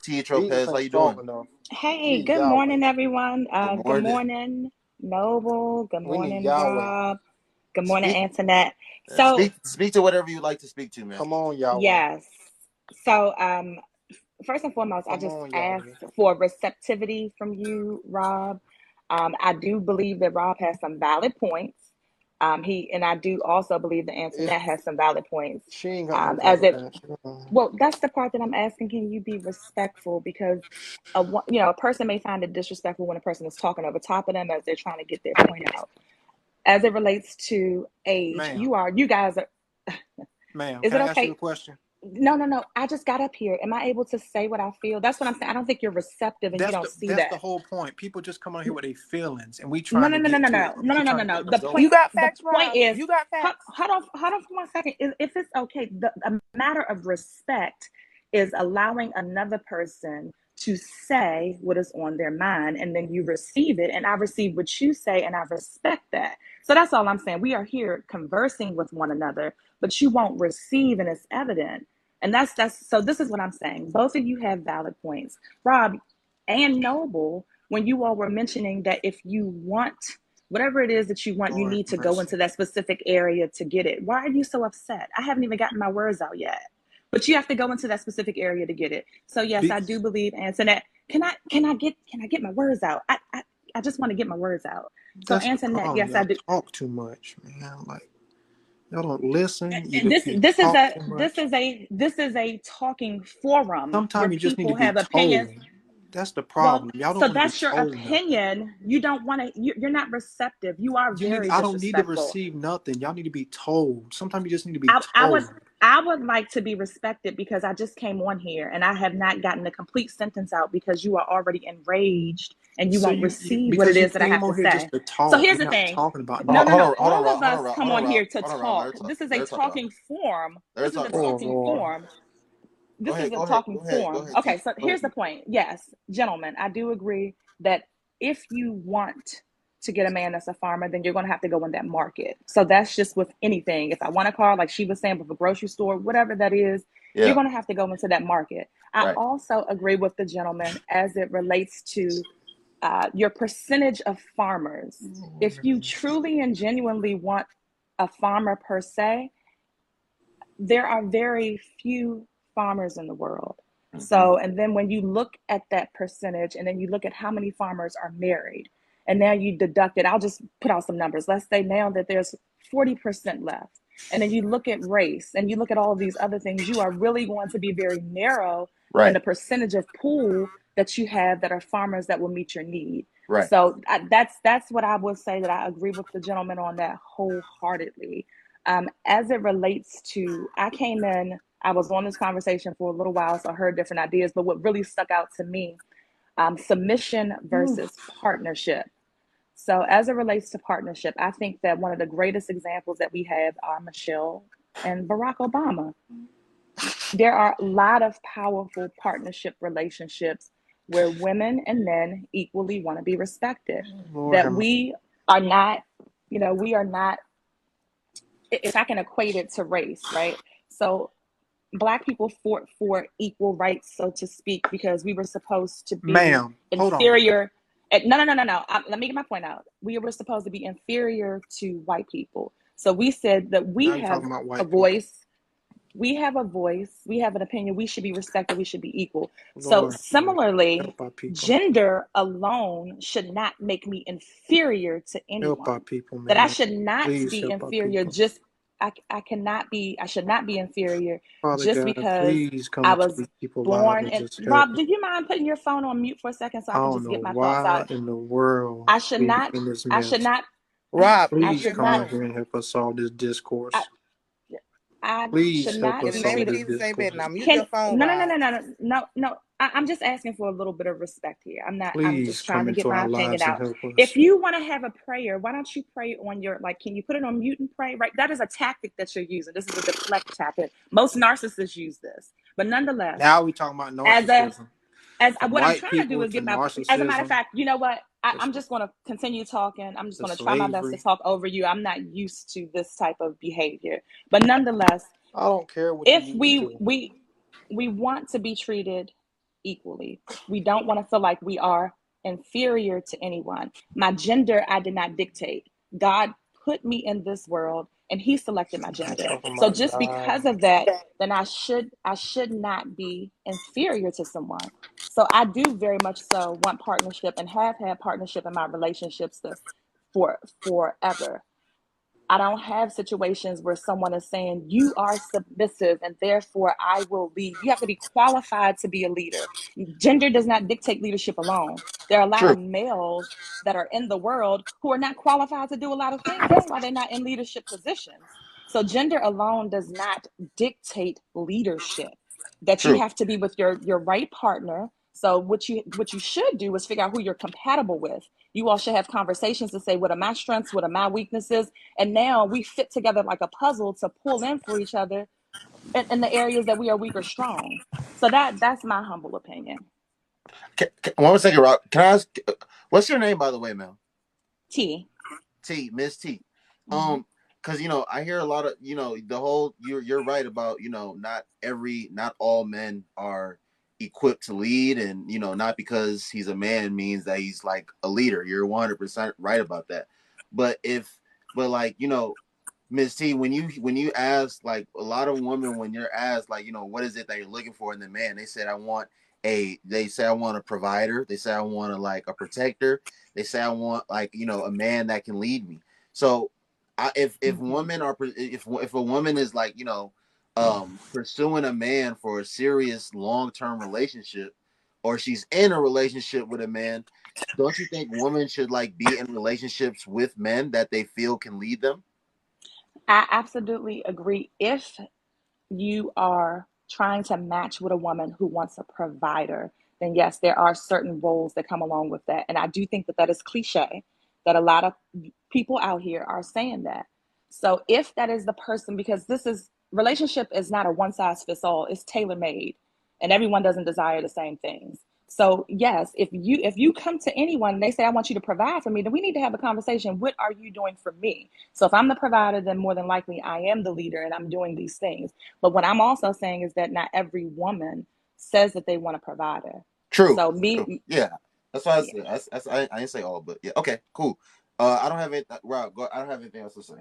Tia Jesus Tropez, how ain't you strong doing? enough. We Hey, need good Yahweh. morning, everyone. Good Good morning. morning, Noble. Good We need morning, Yahweh. Rob. Good morning, Speak, Antoinette. So, speak to whatever you like to speak to, man. Come on, Yahweh. yes. So, first and foremost, I Come just on, asked Yahweh. for receptivity from you, Rob. I do believe that Rob has some valid points. I do also believe that It, Antoinette has some valid points. she ain't got no As valid it points. Well, that's the part that I'm asking. Can you be respectful? Because a person may find it disrespectful when a person is talking over top of them as they're trying to get their point out. As it relates to age, Ma'am, you guys are. ma'am, Is can it I ask you a okay? question? No, no, no. I just got up here. Am I able to say what I feel? That's what I'm saying. I don't think you're receptive and you don't see That's the that. whole point. People just come on here with their feelings, and we No, trying no, to no, no, get no, to no, no, we no, no, trying to no. get The result. point, You got the facts, point Rob. is, You got facts. hold on for 1 second. If it's okay, a matter of respect is allowing another person to say what is on their mind, and then you receive it, and I receive what you say, and I respect that. So that's all I'm saying. We are here conversing with one another, but you won't receive, and it's evident. And that's so. This is what I'm saying. Both of you have valid points, Rob and Noble, when you all were mentioning that if you want whatever it is that you want, you Lord need to go mercy. into that specific area to get it. Why are you so upset? I haven't even gotten my words out yet. But you have to go into that specific area to get it. So yes, Be, I do believe Antoinette. Can I get my words out? I just want to get my words out. So that's the Antoinette, problem. yes, I Y'all do. talk too much, man. Like y'all don't listen. This You this is talk a too this much. is a this is a talking forum where Sometimes you just need to people be have opinions. told. That's the Well, problem. Y'all don't so want to be that's your told nothing. opinion. You don't want to. You're not receptive. You are very I don't need to disrespectful. receive nothing. Y'all need to be told. Sometimes you just need to be I would told. like to be respected because I just came on here and I have not gotten a complete sentence out because you are already enraged and you So won't you receive what it because you is that I came have to on here just say. to So talk. here's We're the not thing. talking about No, Hold no, nothing. hold no. on, hold on, All of Rob. Hold on, us Rob. come Hold on, on Rob. here to Hold on, Rob. talk. This is Let a her talk, Rob. talking forum. Let her This is talk, a Rob. Oh talking Lord. forum. Go This is ahead, a go ahead, talking go ahead, go forum. ahead, Okay, Tia. so Go ahead, here's the Tia. point. Yes, gentlemen, I do agree that if you want to get a man that's a farmer, then you're going to have to go in that market. So that's just with anything. If I want a car, like she was saying, with a grocery store, whatever that is, you're Yeah, going to have to go into that market. I right. also agree with the gentleman as it relates to your percentage of farmers. If you truly and genuinely want a farmer per se, there are very few farmers in the world. Mm-hmm. So, and then when you look at that percentage and then you look at how many farmers are married, and now you deduct it, I'll just put out some numbers. Let's say now that there's 40% left. And then you look at race and you look at all of these other things, you are really going to be very narrow in Right, the percentage of pool that you have that are farmers that will meet your need. right. So that's what I would say, that I agree with the gentleman on that wholeheartedly. As it relates to, I came in, I was on this conversation for a little while, so I heard different ideas. But what really stuck out to me, submission versus partnership. So, as it relates to partnership, I think that one of the greatest examples that we have are Michelle and Barack Obama. There are a lot of powerful partnership relationships where women and men equally want to be respected. Lord That have mercy. we are not, we are not, if I can equate it to race, right? So Black people fought for equal rights, so to speak, because we were supposed to be Ma'am, hold on. inferior. No, no, no, no, no. Let me get my point out. We were supposed to be inferior to white people. So we said that Now we you're have talking about a white people. voice, we have a voice, we have an opinion, we should be respected, we should be equal. So Lord have mercy. similarly, Help our people. gender alone should not make me inferior to Help our anyone. people, That I man. should not Please be help our inferior people. just I should not be inferior Father just God, because please come I into was these people's lives born and in. just help Rob, them. do you mind putting your phone on mute for a second so I I can don't just know get my thoughts why out? in the world I should we not in this I should mess. not Rob, I mute Please your should come not in here phone. and help us solve this I, discourse. I should Please help not In us the be name solve of treated. this Jesus, amen. discourse. Now mute Can your phone, no no no Rob. no no no no no. I'm just asking for a little bit of respect here. I'm Please just trying come to get into my our opinion lives and out. help If us. you want to have a prayer, why don't you pray on your, like, can you put it on mute and pray? Right? That is a tactic that you're using. This is a deflect tactic. Most narcissists use this. But nonetheless, Now we talking about as a narcissism. From what I'm white trying to do people is to get my, as a matter of narcissism. fact, you know what? To, I'm just going to continue talking. I'm just to going to try my best to slavery. talk over you. I'm not used to this type of behavior. But nonetheless, I don't care what you're if used to. we want to be treated equally. We don't want to feel like we are inferior to anyone. My gender, I did not dictate. God put me in this world and he selected my I'm gender. talking So about just God. because of that, then I should not be inferior to someone. So I do very much so want partnership and have had partnership in my relationships for forever. I don't have situations where someone is saying, you are submissive and therefore I will lead. You have to be qualified to be a leader. Gender does not dictate leadership alone. There are a lot True. of males that are in the world who are not qualified to do a lot of things. That's why they're not in leadership positions. So gender alone does not dictate leadership. That you True. have to be with your right partner. So what you should do is figure out who you're compatible with. You all should have conversations to say, what are my strengths? What are my weaknesses? And now we fit together like a puzzle to pull in for each other in the areas that we are weak or strong. So that's my humble opinion. One more second, Rob. Can I ask? What's your name, by the way, Mel? T. T. Miss T. Mm-hmm. Because I hear a lot of the whole. You're right about not all men are equipped to lead, and not because he's a man means that he's like a leader. You're 100% right about that. But like Miss T, when you ask, like, a lot of women, when you're asked, like, what is it that you're looking for in the man, they say I want a provider. They say I want a protector. They say I want, like, a man that can lead me. So if Mm-hmm. women are if a woman is like pursuing a man for a serious long-term relationship, or she's in a relationship with a man, don't you think women should like be in relationships with men that they feel can lead them? I absolutely agree. If you are trying to match with a woman who wants a provider, then yes, there are certain roles that come along with that. And I do think that that is cliche, that a lot of people out here are saying that. So if that is the person, because relationship is not a one size fits all, it's tailor made, and everyone doesn't desire the same things. So yes, if you come to anyone and they say, I want you to provide for me, then we need to have a conversation. What are you doing for me? So if I'm the provider, then more than likely I am the leader and I'm doing these things. But what I'm also saying is that not every woman says that they want a provider. True. So True. me, Yeah. That's what I yeah, said. I didn't say all, but yeah. Okay. Cool. I don't have it. Rob, I don't have anything else to say.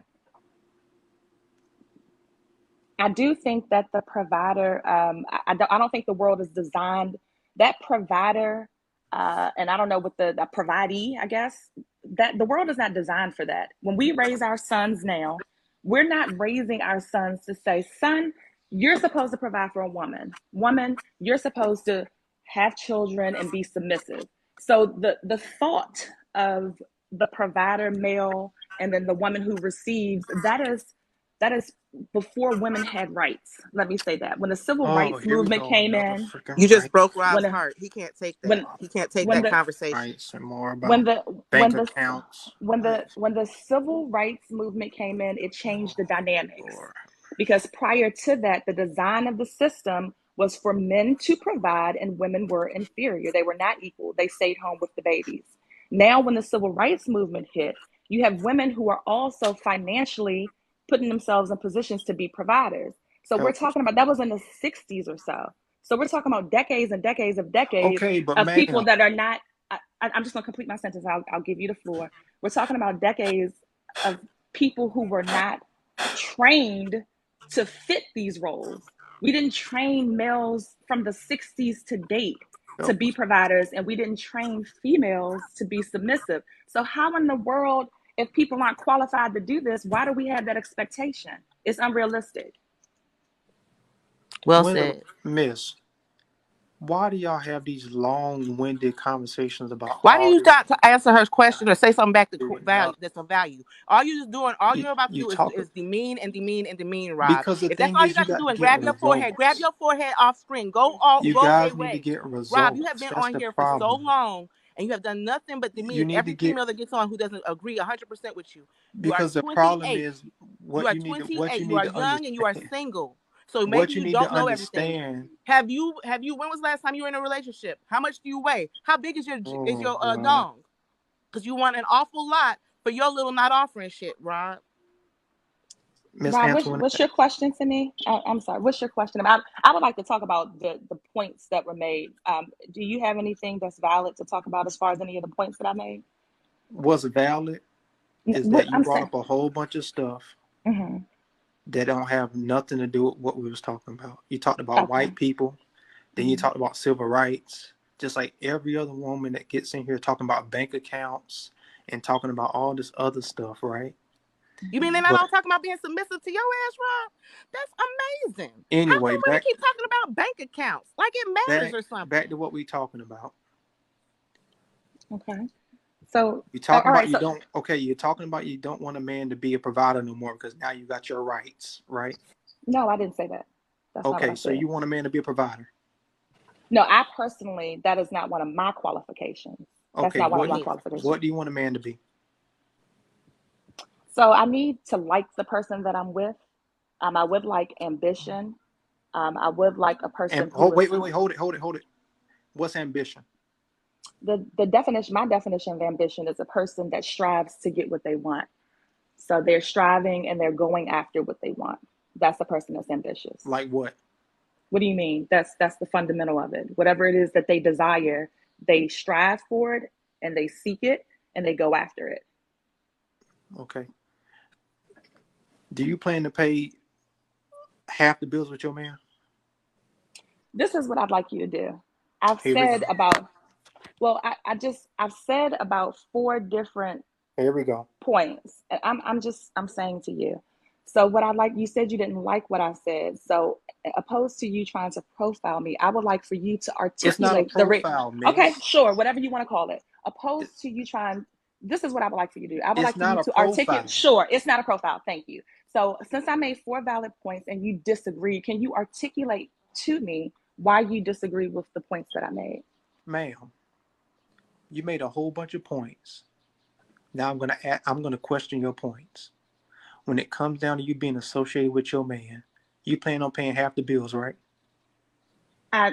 I do think that the provider, I don't think the world is designed that provider, and I don't know what the providee, I guess, that the world is not designed for that. When we raise our sons now, we're not raising our sons to say, son, you're supposed to provide for a woman. Woman, you're supposed to have children and be submissive. So the thought of the provider male and then the woman who receives, that is before women had rights. Let me say that. When the civil Oh, rights here we movement go. came Another in, freaking You just right. broke Rob's when heart. He can't take that. when He can't take when that the conversation. Rights and more when about the when bank the accounts. when the Like, when the civil rights movement came in, it oh, changed the dynamics. Lord. Because prior to that, the design of the system was for men to provide and women were inferior. They were not equal. They stayed home with the babies. Now, when the civil rights movement hit, you have women who are also financially putting themselves in positions to be providers. So we're Help us. talking about that was in the 60s or so. So we're talking about decades and decades Okay, but of people ma'am, that are not. I'm just going to complete my sentence. I'll give you the floor. We're talking about decades of people who were not trained to fit these roles. We didn't train males from the 60s to date to help be us. providers, and we didn't train females to be submissive. So, how in the world, if people aren't qualified to do this, why do we have that expectation? It's unrealistic. Well When, said. Miss, why do y'all have these long-winded conversations about Why do all you this stop to answer her question or say something back to y'all, value? That's a value. All you just doing, all you, you're about to you do talk is demean and demean and demean, Rob. because the If that's thing all you is you got to got do, to and get grab results. your forehead off screen. Go You go guys need to away, get Rob. You have results. been That's on the here for so problem. long, and you have done nothing but You demean need to every get female that gets on who doesn't agree 100% with you. You are because the problem 28. is You what are you need to what 28. you You need are to young and you are understand. single. So maybe What you you need to don't know everything. understand. Have you? When was the last time you were in a relationship? How much do you weigh? How big is Oh your God. dong? Because you want an awful lot for your little not offering shit, Rob. Miss Rob, Antoinette. what's your question to me? I'm sorry. What's your question? I would like to talk about the points that were made. Do you have anything that's valid to talk about as far as any of the points that I made? What's valid is What that you I'm brought saying. up a whole bunch of stuff Hmm. that don't have nothing to do with what we was talking about. You talked about Okay. white people, then you Hmm. talked about civil rights, just like every other woman that gets in here talking about bank accounts and talking about all this other stuff, right? You mean they're not But all talking about being submissive to your ass, Rob? That's amazing. How anyway, come women keep talking about bank accounts like it matters or back something? to what we talking about. Okay. So, You all talking about right. you So, don't okay, you're talking about you don't want a man to be a provider no more because now you got your rights, right? no, I didn't say that. That's not what Okay, I so said. you want a man to be a provider. No, I personally, that is not one of my qualifications. That's Okay, not one of Me my neither. qualifications. what do you want a man to be? So I need to like the person that I'm with. I would like ambition. I would like a And person oh, who is wait, hold it. What's ambition? the definition. My definition of ambition is a person that strives to get what they want. So they're striving and they're going after what they want. That's the person that's ambitious. Like what? What do you mean? That's the fundamental of it. Whatever it is that they desire, they strive for it and they seek it and they go after it. Okay. Do you plan to pay half the bills with your man? This is what I'd like you to do. I've Here we go. said about, well, I've said about 4 different Here we go. points. I'm saying to you. So what I like, you said you didn't like what I said. So opposed to you trying to profile me, I would like for you to It's not a articulate profile, okay, miss. sure, whatever you want to call it. It- Opposed to you trying, this is what I would like for you to do. I would It's like for you not a to articulate, profile. sure, it's not a profile. Thank you. So since I made 4 valid points and you disagree, can you articulate to me why you disagree with the points that I made? Ma'am, you made a whole bunch of points. Now I'm gonna question your points. When it comes down to you being associated with your man, you plan on paying half the bills, right?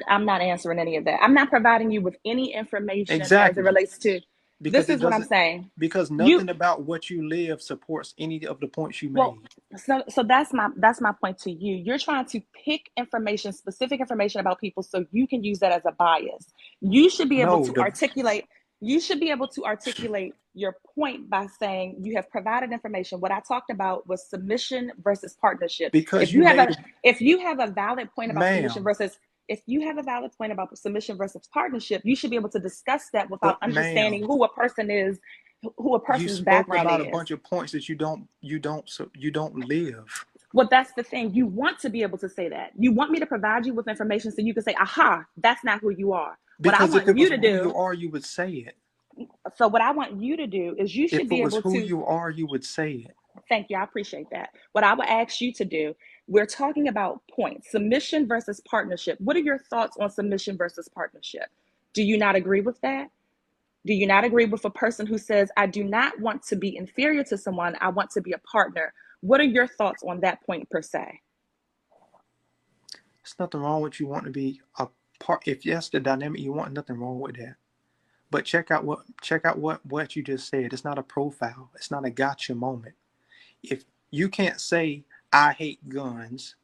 I'm not answering any of that. I'm not providing you with any information as it Exactly. relates to, Because this it is what I'm doesn't saying. because You, nothing about what you live supports any of the points you well, made. so that's my point to you. You're trying to pick information, specific information about people so you can use that as a bias. You should be able No, to articulate, you should be able to articulate your point by saying you have provided information. What I talked about was submission versus partnership. because If you you have made a if you have a valid point about submission ma'am, versus if you have a valid point about submission versus partnership, you should be able to discuss that without but understanding ma'am, who a person is, who a you person's spoke background about a is. bunch of points that you don't live. Well, that's the thing. You want to be able to say that. You want me to provide you with information so you can say, aha, that's not who you are. What I Because if want it you was to who you do, are, you would say it. so what I want you to do is you should If it be was able who to, you are, you would say it. thank you, I appreciate that. What I would ask you to do, we're talking about points, submission versus partnership. What are your thoughts on submission versus partnership? Do you not agree with that? Do you not agree with a person who says, I do not want to be inferior to someone, I want to be a partner? What are your thoughts on that point per se? There's nothing wrong with you wanting to be a part. If that's the dynamic you want, nothing wrong with that. But check out what you just said. It's not a profile. It's not a gotcha moment. If you can't say I hate guns,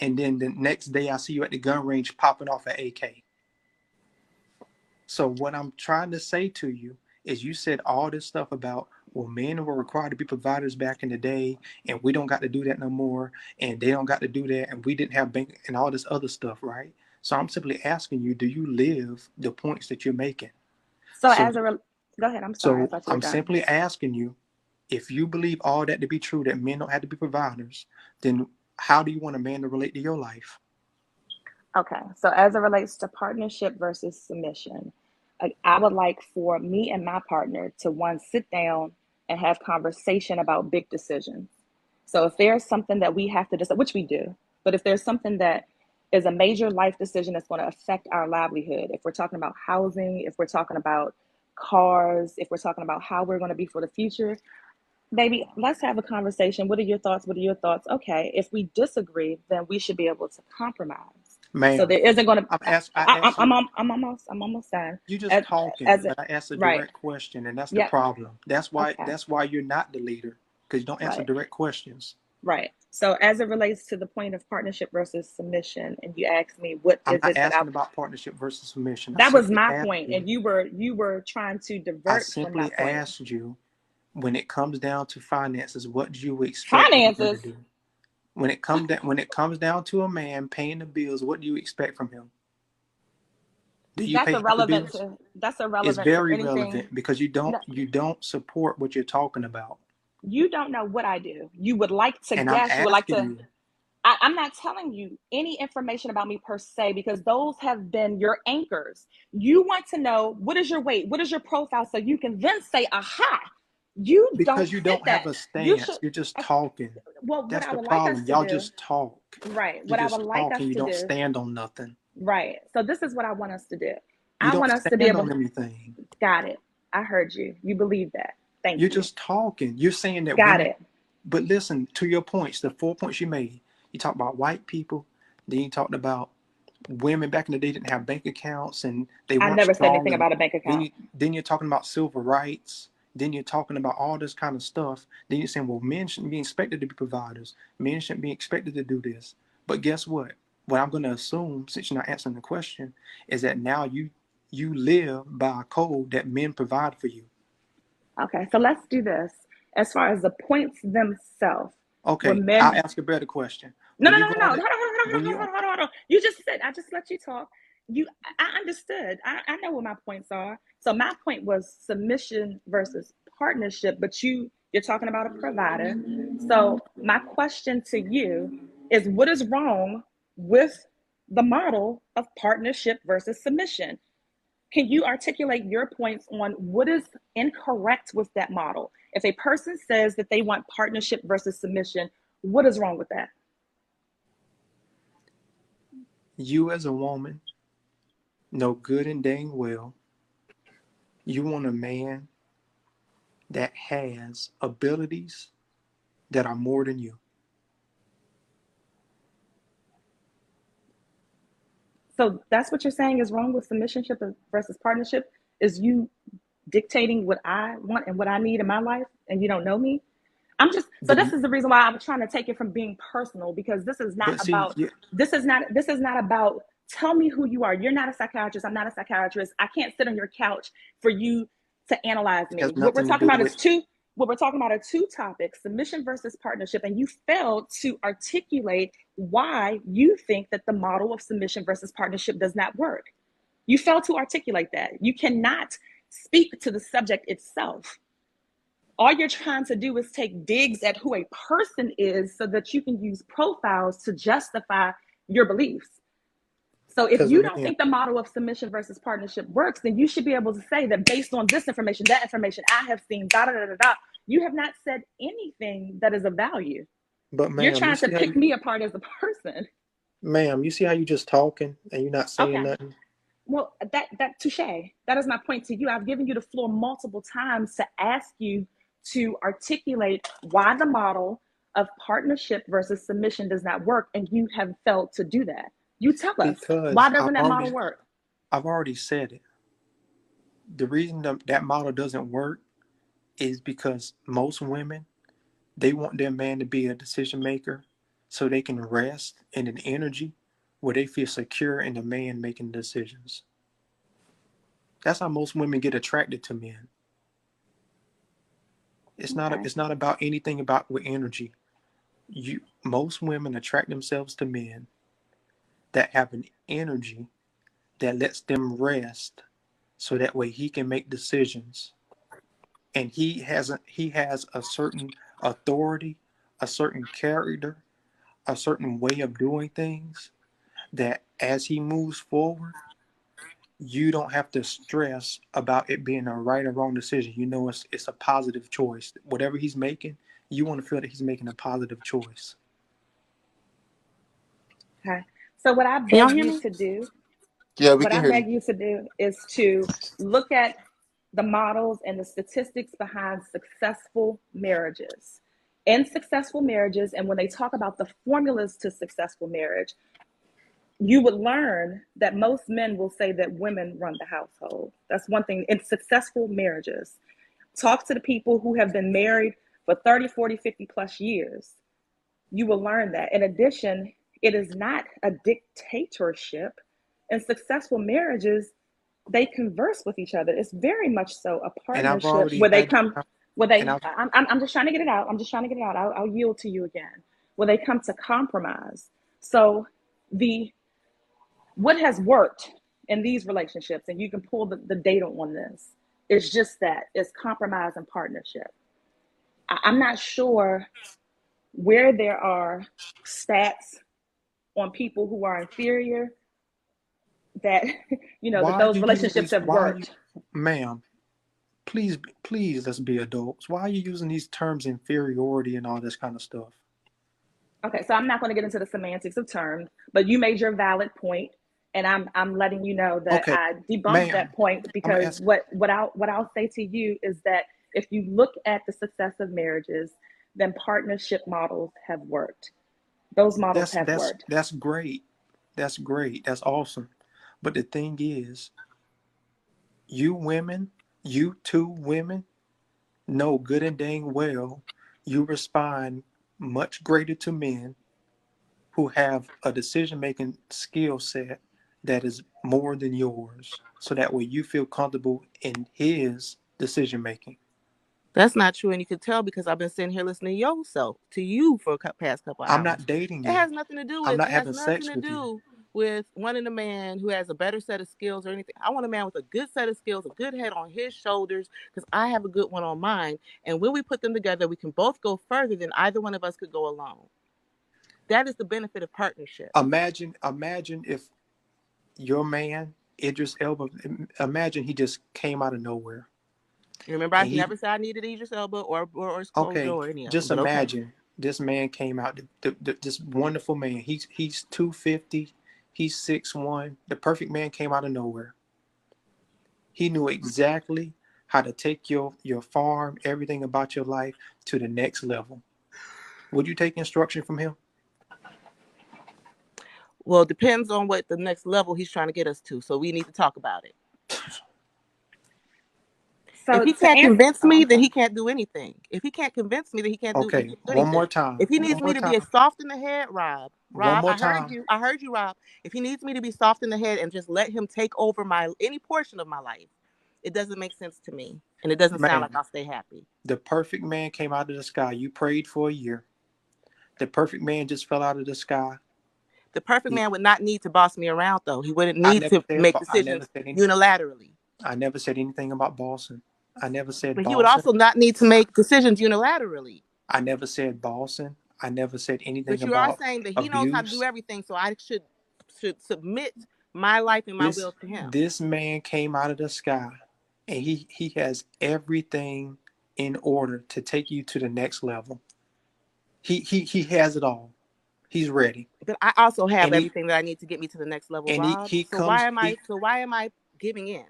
and then the next day I see you at the gun range popping off an AK. So what I'm trying to say to you is you said all this stuff about, well, men were required to be providers back in the day, and we don't got to do that no more, and they don't got to do that, and we didn't have bank and all this other stuff, right? So I'm simply asking you, do you live the points that you're making? So So go ahead. I'm sorry. I so thought you were I'm done. simply asking you, if you believe all that to be true, that men don't have to be providers, then how do you want a man to relate to your life? Okay. So as it relates to partnership versus submission, I would like for me and my partner to one sit down and have conversation about big decisions. So if there's something that we have to decide, which we do, but if there's something that is a major life decision that's going to affect our livelihood, if we're talking about housing, if we're talking about cars, if we're talking about how we're going to be for the future, baby, let's have a conversation. What are your thoughts? What are your thoughts? Okay, if we disagree, then we should be able to compromise. So Ma'am, there isn't going to. I asked you, I'm almost done. you just As, talking, as but it, I asked a right. direct question, and that's the Yep. problem. Okay. That's why you're not the leader, because you don't answer Right. direct questions. Right. So as it relates to the point of partnership versus submission, and you asked me what I'm is not it that I, asking about partnership versus submission. that was my point, and you were trying to I divert from simply that point. asked you, when it comes down to finances, what do you expect a man to Finances. do? When it comes down to a man paying the bills, what do you expect from him? Do you That's pay half the irrelevant bills? to that's It's irrelevant for very anything. relevant because No, you don't support what you're talking about. you don't know what I do. You would like to And I'm guess. You would like asking to. you I'm not telling you any information about me per se because those have been your anchors. You want to know what is your weight, what is your profile, so you can then say, aha, you don't because you fit don't have that. a You should. stance. You're just talking. Well, what That's I the would like us problem. to Y'all do, just talk. right? You What I would just like talk us and you to don't do, stand on nothing. right? So this is what I want us to do. You I don't want us to be stand on able. anything. Got it. I heard you. You believe that. Thank You're you. just talking. You're saying that Got women, it. but listen to your points, the 4 points you made. You talked about white people, then you talked about women back in the day didn't have bank accounts and they I weren't never said strong. anything And about a bank account. then you're talking about civil rights. Then you're talking about all this kind of stuff. Then you're saying, well, men shouldn't be expected to be providers. Men shouldn't be expected to do this. But guess what? What I'm going to assume, since you're not answering the question, is that now you live by a code that men provide for you. Okay, so let's do this. As far as the points themselves, Okay, when I'll men. ask a better question. No, When no, you no, go no, no. on Hold it, on, hold on, when hold on, you hold on, hold on. You just said, I just let you talk. I understood. I know what my points are. So my point was submission versus partnership, but you're talking about a provider. So my question to you is, what is wrong with the model of partnership versus submission? Can you articulate your points on what is incorrect with that model? If a person says that they want partnership versus submission, what is wrong with that? you as a woman know good and dang well you want a man that has abilities that are more than you. So that's what you're saying is wrong with submissionship versus partnership, is you dictating what I want and what I need in my life, and you don't know me. So this The, is the reason why I'm trying to take it from being personal, because but see, this is not about tell me who you are. You're not a psychiatrist. I'm not a psychiatrist. I can't sit on your couch for you to analyze it has me. nothing to do with. What we're talking about are two topics: submission versus partnership, and you failed to articulate why you think that the model of submission versus partnership does not work. You failed to articulate that. You cannot speak to the subject itself. All you're trying to do is take digs at who a person is so that you can use profiles to justify your beliefs. So if Because you don't again, think the model of submission versus partnership works, then you should be able to say that based on this information, that information I have seen, da da da da da. You have not said anything that is of value. but You're ma'am, you trying to see how pick me apart as a person. ma'am, you see how you just talking and you're not saying Okay. nothing. Well, that touche. That is my point to you. I've given you the floor multiple times to ask you to articulate why the model of partnership versus submission does not work, and you have failed to do that. You tell us, why Because doesn't that model work? I've already said it. The reason that model doesn't work is because most women, they want their man to be a decision maker so they can rest in an energy where they feel secure in the man making decisions. That's how most women get attracted to men. Okay. It's not about anything about with energy. Most women attract themselves to men that have an energy that lets them rest so that way he can make decisions, and he has a certain authority, a certain character, a certain way of doing things that as he moves forward, you don't have to stress about it being a right or wrong decision. You know, it's a positive choice. Whatever he's making, you want to feel that he's making a positive choice. Okay. So what I Can y'all beg hear you me? to do, Yeah, we what can I hear you. beg you to do is to look at the models and the statistics behind successful marriages. In successful marriages, and when they talk about the formulas to successful marriage, you would learn that most men will say that women run the household. That's one thing in successful marriages. Talk to the people who have been married for 30, 40, 50 plus years. You will learn that. In addition, it is not a dictatorship. In successful marriages, they converse with each other. It's very much so a And I've partnership already where they had, come, where and they, I've I'm just trying to get it out. I'm just trying to get it out. I'll yield to you again. Where they come to compromise. So the what has worked in these relationships, and you can pull the data on this, is just that it's compromise and partnership. I'm not sure where there are stats on people who are inferior that that why those you use relationships these? have Why you, worked. ma'am? Please, let's be adults. Why are you using these terms inferiority and all this kind of stuff? Okay, so I'm not going to get into the semantics of terms, but you made your valid point, and I'm letting you know that Okay, I debunked ma'am, that point, I'm gonna because ask. what I'll say to you is that if you look at the success of marriages, then partnership models have worked. Those models That's have that's worked. that's great. That's great. That's awesome. But the thing is, you women, you two women, know good and dang well you respond much greater to men who have a decision making skill set that is more than yours. So that way you feel comfortable in his decision making. That's not true, and you can tell because I've been sitting here listening to you for the past couple I'm hours. not dating It you. has nothing to do I'm with not it has having nothing sex to with you. do with wanting a man who has a better set of skills or anything. I want a man with a good set of skills, a good head on his shoulders, because I have a good one on mine. And when we put them together, we can both go further than either one of us could go alone. That is the benefit of partnership. Imagine if your man, Idris Elba, imagine he just came out of nowhere. Remember, I And he never said I needed Idris Elba or Kojo okay, or any of them, just but okay. imagine this man came out, this wonderful man. He's 250, he's 6'1". The perfect man came out of nowhere. He knew exactly how to take your farm, everything about your life to the next level. Would you take instruction from him? Well, it depends on what the next level he's trying to get us to. So we need to talk about it. If So he to can't answer, convince oh, me, I'm then sorry. he can't do anything. If he can't convince me, then he can't do Okay, one anything. more time. If he One needs more me to be time. as soft in the head, Rob, One more I heard time. you. I heard you, Rob. If he needs me to be soft in the head and just let him take over any portion of my life, it doesn't make sense to me, and it doesn't sound like Man, I'll stay happy. the perfect man came out of the sky. You prayed for a year. The perfect man just fell out of the sky. The perfect man would not need to boss me around, though. He wouldn't I need never to said make I never decisions said any, unilaterally. I never said anything about bossing. I never said But he would bossing. also not need to make decisions unilaterally. I never said bossing. I never said anything But you are about saying that he knows how to do abuse. everything, so I should submit my life and my This will to him. this man came out of the sky, and he has everything in order to take you to the next level. He has it all. He's ready. But I also have And he everything that I need to get me to the next level, and he Rob. he So comes why am I giving in?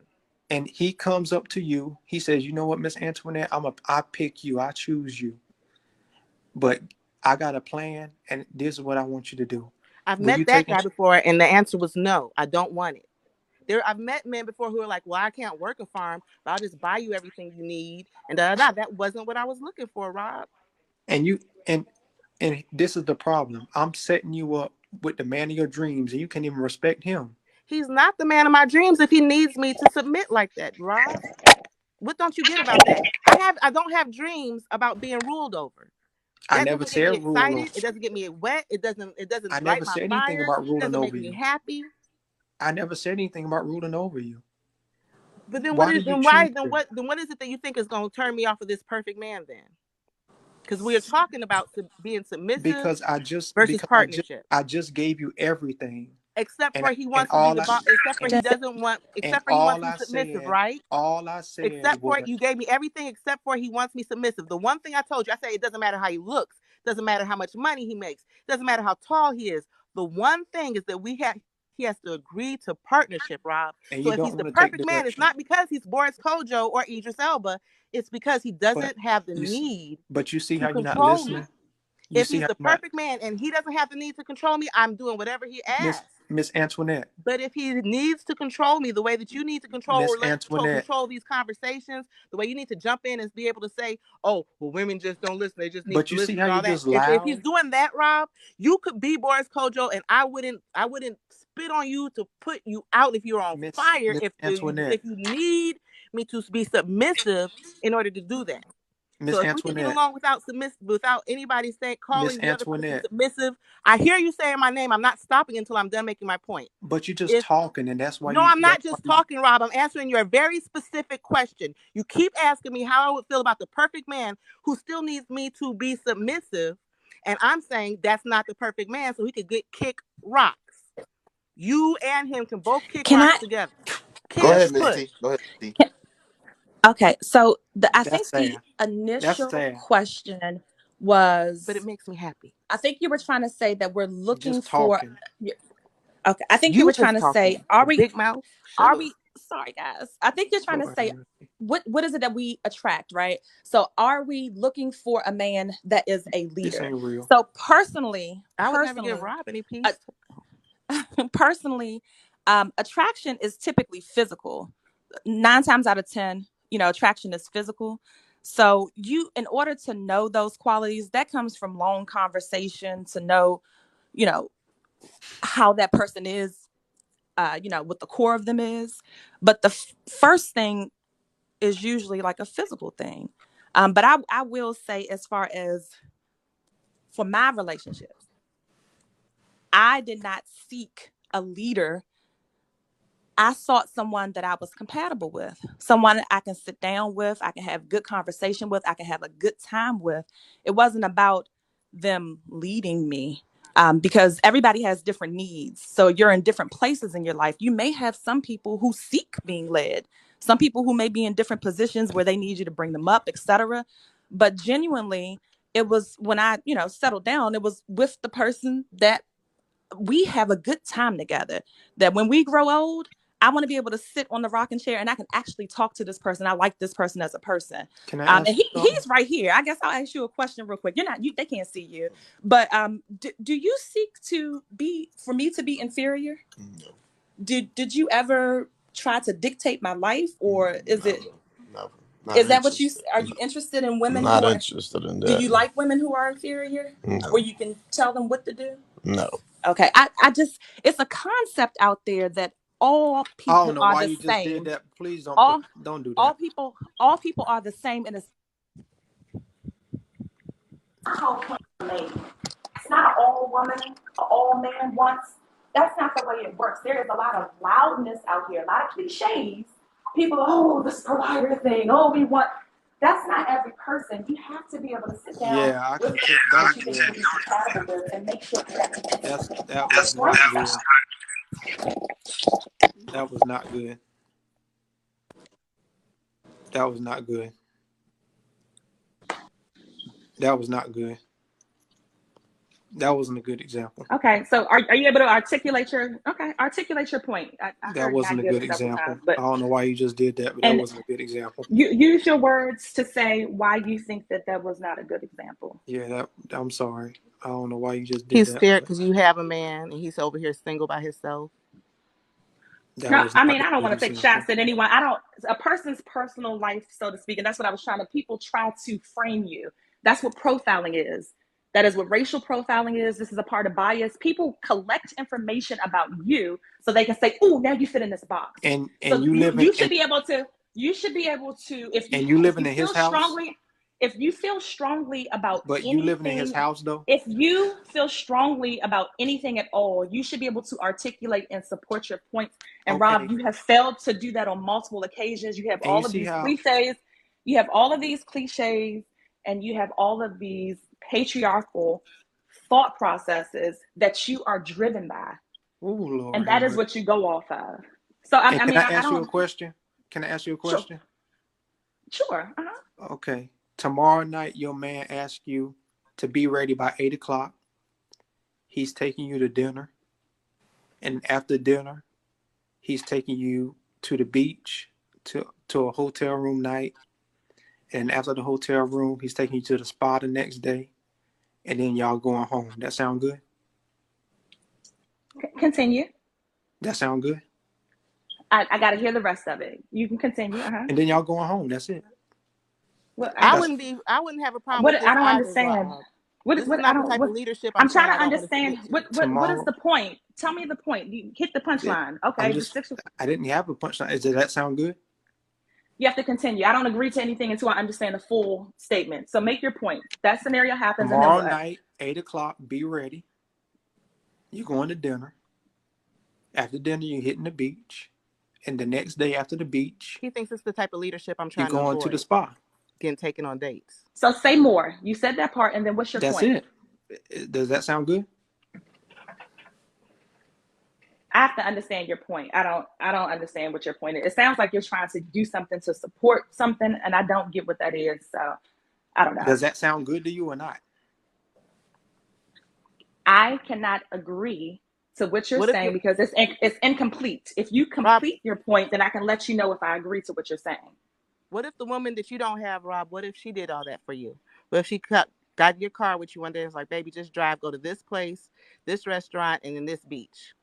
and he comes up to you. He says, "You know what, Miss Antoinette? I pick you. I choose you. But I got a plan, and this is what I want you to do. I've Will met you that take guy it?" before, and the answer was no. I don't want it. I've met men before who are like, "Well, I can't work a farm, but I'll just buy you everything you need." And That wasn't what I was looking for, Rob. And you and this is the problem. I'm setting you up with the man of your dreams, and you can't even respect him. He's not the man of my dreams if he needs me to submit like that, Rob. What don't you get about that? I don't have dreams about being ruled over. I That never doesn't get me said rule over. excited. It doesn't get me wet. It I doesn't light never my said anything fire. about It ruling doesn't make over me you. happy. I never said anything about ruling over you. But then Why do you choose to? what is it that you think is going to turn me off of this perfect man then? Because we are talking about being submissive versus partnership. I just gave you everything, Except and for he and wants to be all the I boss. Except for and he doesn't want. and Except for he wants all me I submissive, said right? all I said Except for was, you gave me everything except for he wants me submissive. The one thing I told you, I said it doesn't matter how he looks, doesn't matter how much money he makes, doesn't matter how tall he is. The one thing is that he has to agree to partnership, Rob. and So you if he's don't the want to take perfect man, it's direction. not because he's Boris Kojo or Idris Elba. It's because he But doesn't have the you see, need but you see to how you're not control me. listening. You If see he's how the you're not perfect man and he doesn't have the need to control me, I'm doing whatever he listen. asks. Miss Antoinette. But if he needs to control me the way that you need to control Miss or Antoinette. control these conversations, the way you need to jump in and be able to say, "Oh, well, women just don't listen; they just need But to you see listen," how and all you that. just If he's loud? doing that, Rob, you could be Boris Kojo, and I wouldn't spit on you to put you out if you're on Miss fire. If Antoinette. you need me to be submissive in order to do that. Miss So if we can get Antoinette. along without anybody saying Miss calling the other person Antoinette. submissive, I hear you saying my name. I'm not stopping until I'm done making my point. But you just talking, and that's why No, I'm not just talking, Rob. I'm answering your very specific question. You keep asking me how I would feel about the perfect man who still needs me to be submissive, and I'm saying that's not the perfect man, so he could kick rocks. You and him can both kick rocks together. Go ahead, Miss T. Go ahead, T. Okay, so I That's think sad. the initial sad. question was, But it makes me happy. I think you were trying to say that we're looking Just for. talking. Okay, I think you were trying to say, are we? Big mouth. Are we? Sorry, guys. I think you're trying to Lord say, have mercy. what is it that we attract, right? So, are we looking for a man that is a This leader? ain't real. So, personally, I would never give Rob any peace. personally, attraction is typically physical. 9 times out of 10, attraction is physical. So in order to know those qualities, that comes from long conversation to know, how that person is, what the core of them is. But the first thing is usually like a physical thing. But I will say, as far as for my relationships, I did not seek a leader. I sought someone that I was compatible with, someone that I can sit down with, I can have good conversation with, I can have a good time with. It wasn't about them leading me, because everybody has different needs. So you're in different places in your life. You may have some people who seek being led, some people who may be in different positions where they need you to bring them up, etc. But genuinely, it was when I, settled down, it was with the person that we have a good time together, that when we grow old, I want to be able to sit on the rocking chair and I can actually talk to this person. I like this person as a person. Can I ask And he's right here. I guess I'll ask you a question real quick. They can't see you, but do you seek for me to be inferior? No. Did you ever try to dictate my life, or is Never. it? Not Is that what interested. are you interested in women Not who are? interested in that. Do you like women who are inferior, No. where you can tell them what to do? No. Okay, I just, it's a concept out there that all I don't people know are why the you just did same. that. Please don't All don't do that. all people are the same, and it's not all woman, all man wants. That's not the way it works. There is a lot of loudness out here, a lot of cliches. People, oh, this provider thing, oh, we want. That's not every person. You have to be able to sit down. Yeah, I can tell. And make sure that was not good. That was not good. That was not good. That was not good. That wasn't a good example. Okay, so are you able to articulate your point? I That wasn't a good example. times, but I don't know why you just did that, but that wasn't a good example. You use your words to say why you think that was not a good example. Yeah, I'm sorry. I don't know why you just did He's that. He's scared because you have a man and he's over here single by himself. No, I mean, I don't want to take shots at anyone. A person's personal life, so to speak, and that's what I was trying to. People try to frame you. That's what profiling is. That is what racial profiling is. This is a part of bias. People collect information about you so they can say, "Oh, now you fit in this box." And so you should be able to. You should be able to. If you living in his house. If you feel strongly about but anything, you living in his house though. If you feel strongly about anything at all, you should be able to articulate and support your points. And okay. Rob, you have failed to do that on multiple occasions. You have all of these cliches. You have all of these cliches, and you have all of these patriarchal thought processes that you are driven by. Oh Lord! And that is what you go off of. So I mean, can I ask you a question? Can I ask you a question? Sure. Uh-huh. Okay. Tomorrow night, your man asks you to be ready by 8 o'clock. He's taking you to dinner. And after dinner, he's taking you to the beach, to a hotel room night. And after the hotel room, he's taking you to the spa the next day. And then y'all going home. That sound good? Continue. That sound good? I got to hear the rest of it. You can continue. And then y'all going home. That's it. Well, I That's wouldn't have a problem what with I this don't either, understand. Rob. What This is what I not the don't type of what leadership I'm I'm trying saying I to don't want to understand. submit to. What is tomorrow. the point? Tell me the point. You hit the punchline. Okay, I'm just just. I didn't have a punchline. Does that sound good? you have to continue. I don't agree to anything until I understand the full statement. So make your point. That scenario happens, and then Tomorrow what? night, 8 o'clock. Be ready. You're going to dinner. After dinner, you're hitting the beach. And the next day after the beach, He thinks it's the type of leadership I'm you're trying to going to the avoid, spa. getting taken on dates. So say more. You said that part, and then what's your That's point? it. Does that sound good? I have to understand your point. I don't understand what your point is. It sounds like you're trying to do something to support something, and I don't get what that is. So I don't know. Does that sound good to you or not? I cannot agree to what you're What if saying you, because it's incomplete. If you Rob? complete your point, then I can let you know if I agree to what you're saying. What if the woman that you don't have, Rob? What if she did all that for you? What if she got in your car with you one day and was like, "Baby, just drive, go to this place, this restaurant, and then this beach."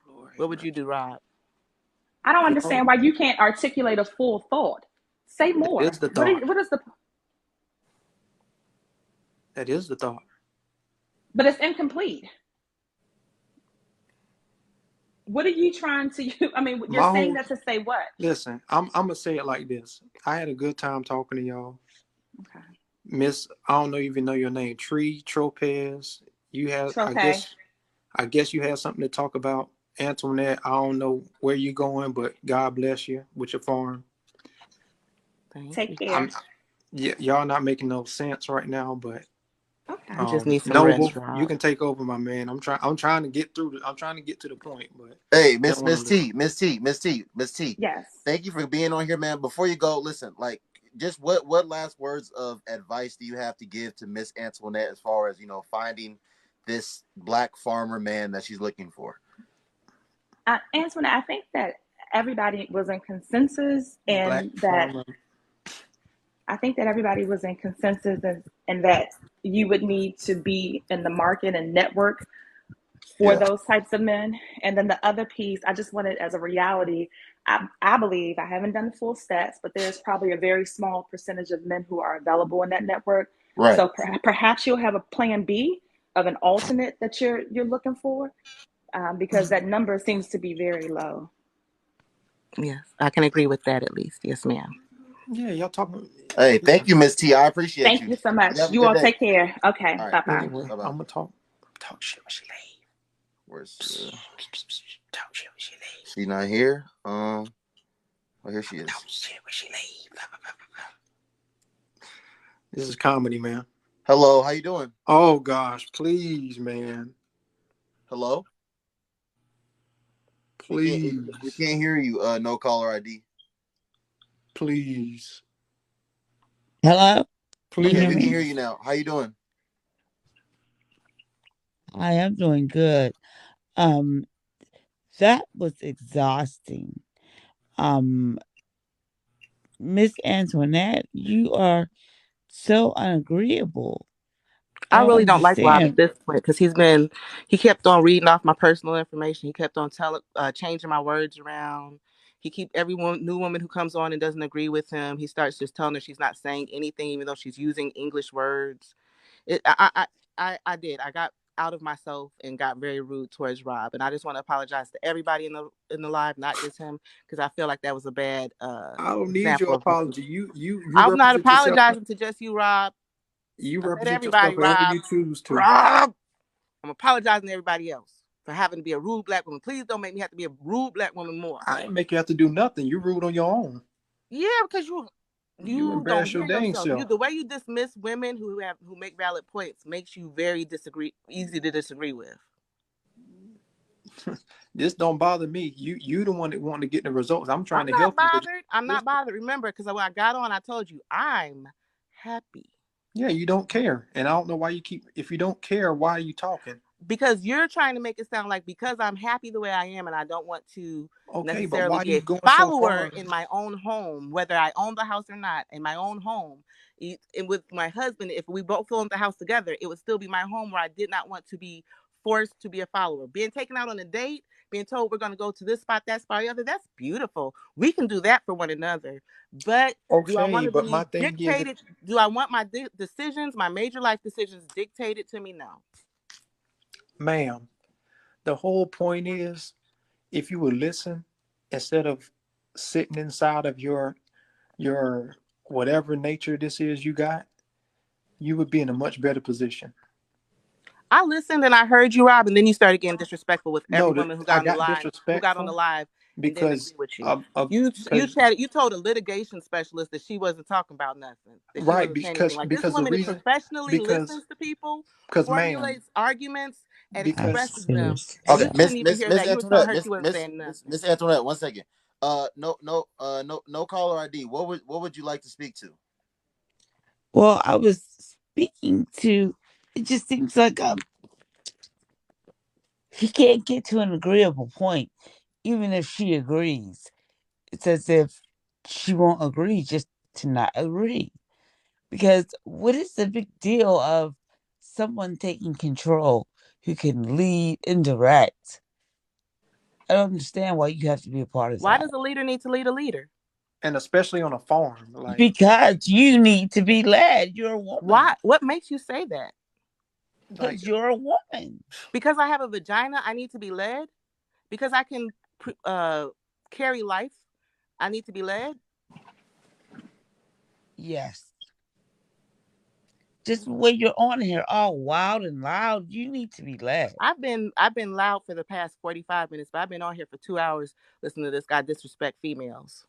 Lord, What would you do, Rob? I don't you know, understand why you can't articulate a full thought. Say that is more. the thought. What is the? That is the thought. But it's incomplete. What are you trying to? I mean, you're My saying whole that to say what? listen, I'm gonna say it like this. I had a good time talking to y'all. Okay. Miss, I don't know even know your name. Tree Tropez. You have Trope. I guess you had something to talk about. Antoinette, I don't know where you're going, but God bless you with your farm. Thank Take you. care. Y'all not making no sense right now, but Okay. You just need some Noble, rest, you Rob. can take over, my man. I'm trying to get through. I'm trying to get to the point, but Hey, I don't Miss want to listen. Miss T, Miss T, Miss T. Yes. Thank you for being on here, man. Before you go, listen, like, just what last words of advice do you have to give to Miss Antoinette as far as finding this black farmer man that she's looking for? Antoinette, I think that everybody was in consensus Black and that farmer. I think that everybody was in consensus and that you would need to be in the market and network for Yeah. those types of men. And then the other piece, I just wanted as a reality, I believe, I haven't done the full stats, but there's probably a very small percentage of men who are available in that network. Right. So perhaps you'll have a plan B of an alternate that you're looking for because that number seems to be very low. Yes, I can agree with that at least. Yes, ma'am. Yeah, y'all talking. Hey, thank you, Miss T. I appreciate Thank you. you so much. You have a You good all day. take care. Okay. All right. Bye bye. Anyway, Bye-bye. I'm gonna talk shit when she leave. Where's Talk shit when she leave. she not here? Oh, here she is. Talk shit when she leave. This is comedy, man. Hello, how you doing? Oh gosh, please, man. Hello? Please. We can't hear you. No caller ID. Please. Hello? Please. Can you Okay, hear we can me? hear you now. How you doing? I am doing good. Um, that was exhausting. Um, Miss Antoinette, you are so unagreeable. I I don't really don't like Rob at understand. this point because he kept on reading off my personal information. He kept on changing my words around. Every new woman who comes on and doesn't agree with him, he starts just telling her she's not saying anything, even though she's using English words. I did. I got out of myself and got very rude towards Rob, and I just want to apologize to everybody in the live, not just him, because I feel like that was a bad I don't need example your of him. apology. You I'm not represent yourself. apologizing to just you, Rob. You I said represent yourself everybody, however Rob. you choose to. Rob. I'm apologizing to everybody else for having to be a rude black woman. Please don't make me have to be a rude black woman more. I ain't make you have to do nothing. You rude on your own. Yeah, because You don't embarrass your hear dang yourself. self. The way you dismiss women who make valid points makes you very easy to disagree with. This don't bother me. You the one that want to get the results. I'm trying I'm to not help you. But bothered. I'm not bothered. Remember, because when I got on, I told you I'm happy. yeah, you don't care, and I don't know why you keep. If you don't care, why are you talking? Because you're trying to make it sound like because I'm happy the way I am and I don't want to Okay, but necessarily why are be you a going so follower far? in my own home, whether I own the house or not, in my own home. And with my husband, if we both owned the house together, it would still be my home where I did not want to be forced to be a follower. Being taken out on a date being told we're going to go to this spot, that spot, the other. That's beautiful. We can do that for one another. But do I want Okay, to but my be thing is, dictated? Do I want my decisions, my major life decisions, dictated to me? No. ma'am, the whole point is, if you would listen instead of sitting inside of your whatever nature this is you got, you would be in a much better position. I listened and I heard you, Rob, and then you started getting disrespectful with every No, woman who I got on the got live, disrespectful and didn't agree because with you. of You because chatted. You told a litigation specialist that she wasn't talking about nothing, that she right wasn't saying anything. Like, this because the woman is reason professionally because listens to people, ma'am, formulates arguments, and I expresses because them. see. And Okay, you couldn't even hear Miss that. You were telling Antoinette, her she wasn't saying nothing. Miss Antoinette, 1 second. No caller ID. What would you like to speak to? Well, I was speaking to. It just seems like he can't get to an agreeable point, even if she agrees. It's as if she won't agree just to not agree. Because what is the big deal of someone taking control who can lead and direct? I don't understand why you have to be a part of Why that. does a leader need to lead a leader? and especially on a farm, like Because you need to be led. You're a Why? woman. What makes you say that? like Because you're a woman. Because I have a vagina, I need to be led? Because I can carry life, I need to be led? Yes. Just when you're on here all wild and loud, you need to be led. I've been loud for the past 45 minutes, but I've been on here for 2 hours listening to this guy disrespect females.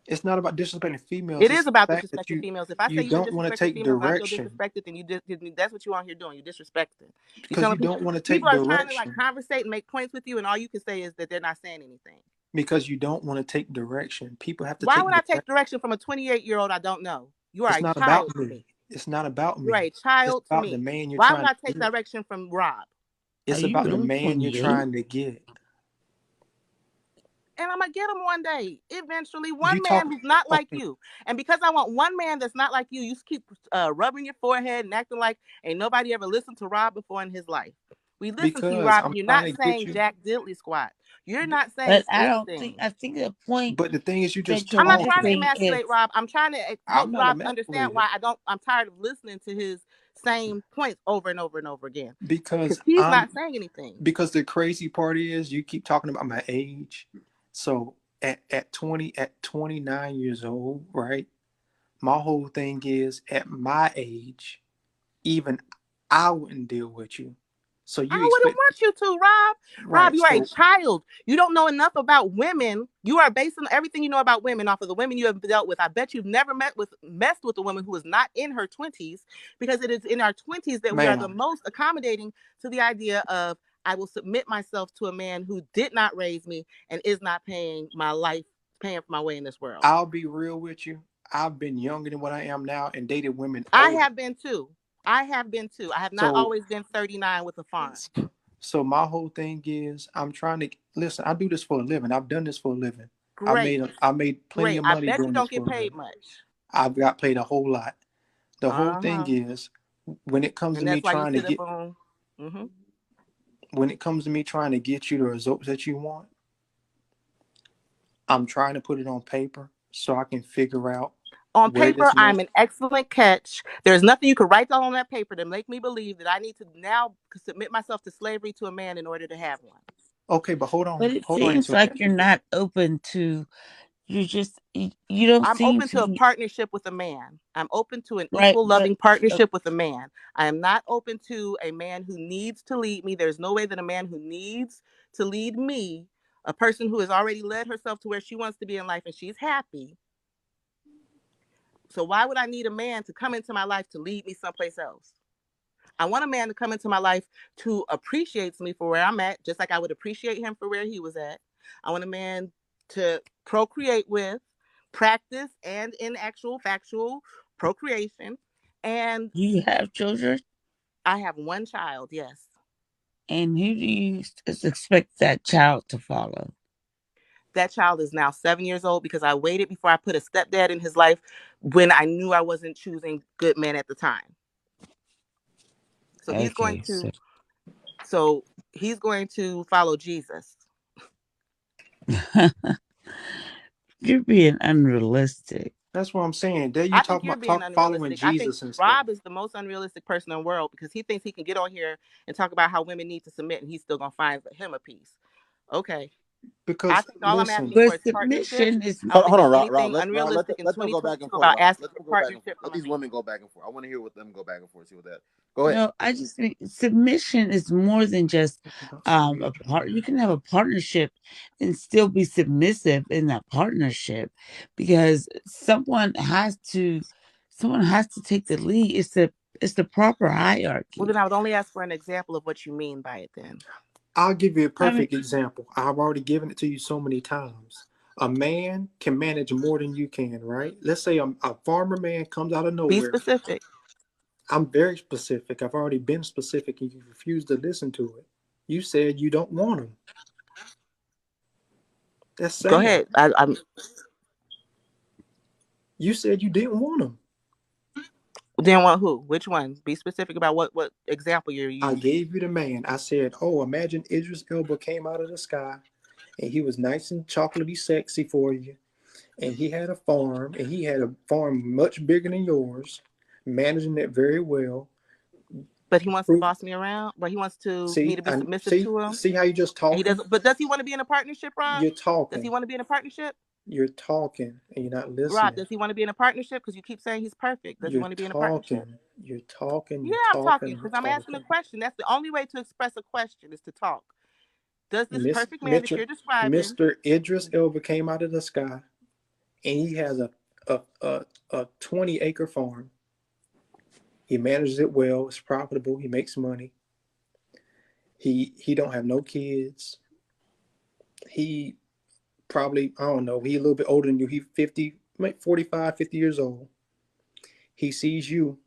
it's not about disrespecting females. It It's is the about fact that disrespecting females. If I say you you should don't want to disrespect the take females and I feel direction disrespected, then that's what you're on here doing. You're disrespecting. You're because you telling don't want to people take are trying to like direction conversate and make points with you, and all you can say is that they're not saying anything. because you don't want to take direction. People have to Why take would I take direction. direction from a 28-year-old I don't know? You are It's a not about child to me. me. It's not about You're me. a It's child to about the me. man you're Why would trying I to take get. direction from Rob? Are It's you about the really man you're 28? trying to get. And I'm gonna get him one day. Eventually, You one man talk who's not like okay you. And because I want one man that's not like you, you keep rubbing your forehead and acting like ain't nobody ever listened to Rob before in his life. We listen to you, because Rob, I'm and you're trying not to get saying you. Jack Diddley squat. You're not saying But I don't think, anything. I think the point But the thing is, you just that you're I'm not talking. trying to missing is, emasculate Rob. I'm trying to help I'm not Rob understand emasculated why I'm tired of listening to his same points over and over and over again. because Because he's not saying anything. because the crazy part is you keep talking about my age. So at 29 years old, right? My whole thing is at my age, even I wouldn't deal with you. So you I wouldn't expect want you to, Rob. Rob, right? you are a So child. You don't know enough about women. You are basing everything you know about women off of the women you have dealt with. I bet you've never messed with a woman who is not in her 20s, because it is in our 20s that we are the ma'am, most accommodating to the idea of I will submit myself to a man who did not raise me and is not paying for my way in this world. I'll be real with you. I've been younger than what I am now and dated women I older. have been too. I have not So always been 39 with a farm. so my whole thing is I'm trying to listen. I do this for a living. I've done this for a living. Great. I made plenty Great. of I money bet you doing this don't for get a paid living. much. I've got paid a whole lot. The whole thing Uh-huh. is when it comes to And me that's why you trying to sit up get on. Mm-hmm. when it comes to me trying to get you the results that you want, I'm trying to put it on paper so I can figure out On where paper, this man. I'm an excellent catch. There's nothing you could write down on that paper to make me believe that I need to now submit myself to slavery to a man in order to have one. Okay, but but it hold on, seems Antoinette. like you're not open to, you don't I'm seem open to to a be, partnership with a man. I'm open to an right? equal, But loving partnership with a man. I am not open to a man who needs to lead me. There's no way that a man who needs to lead me, a person who has already led herself to where she wants to be in life and she's happy. So why would I need a man to come into my life to lead me someplace else? I want a man to come into my life to appreciate me for where I'm at, just like I would appreciate him for where he was at. I want a man to procreate with, practice, and in actual factual procreation. And you have children, I have one child, yes. and who do you expect that child to follow? That child is now 7 years old because I waited before I put a stepdad in his life when I knew I wasn't choosing good men at the time. So Okay, he's going to follow Jesus. You're being unrealistic. That's what I'm saying. There you I think talking you're about being following unrealistic. I think Jesus and stuff. Rob is the most unrealistic person in the world because he thinks he can get on here and talk about how women need to submit and he's still gonna find him a piece. Okay. I Because think all I'm asking listen, for But is partnership. submission is I don't think Hold on, there's Rob. anything Let unrealistic in let them go back 2022 and forth, about Rob. asking Let them for go back and partnership forth. from Let a these man. women go back and forth. I want to hear what them go back and forth. See what that. Go ahead. no. I just think submission is more than just about a submission. part. You can have a partnership and still be submissive in that partnership, because someone has to take the lead. It's the proper Well, hierarchy. then I would only ask for an example of what you mean by it then. I'll give you a I mean, perfect example. I've already given it to you so many times. A man can manage more than you can, right? Let's say a farmer man comes out of Be nowhere. specific. I'm very specific. I've already been specific and you refuse to listen to it. You said you don't want him. That's Go sad. ahead. I'm You said you didn't want him. then want who? Which one? Be specific about what example you're I using. gave you the man. I said, oh, imagine Idris Elba came out of the sky and he was nice and chocolatey sexy for you. And he had a farm, and he had a farm much bigger than yours, managing it very well. But he wants to boss me around. But he wants me to be submissive to him. See how you just And he talking? doesn't. But does he want to be in a partnership, Rob? You're Does he talking. want to be in a partnership? You're talking, and you're not Rob, listening. does he want to be in a partnership? Because you keep saying he's perfect. Does he You're want to be in a partnership? talking. You're talking. Yeah, You're I'm talking talking. You're because I'm asking a talking. question. That's the only way to express a question is to talk. Does this Miss perfect man that Mitchell, you're describing? Mr. Idris Elba came out of the sky, and he has a 20-acre farm. He manages it well. It's profitable. He makes money. He don't have no kids. He probably, I don't know, he a little bit older than you. He 50, 45, 50 years old. He sees you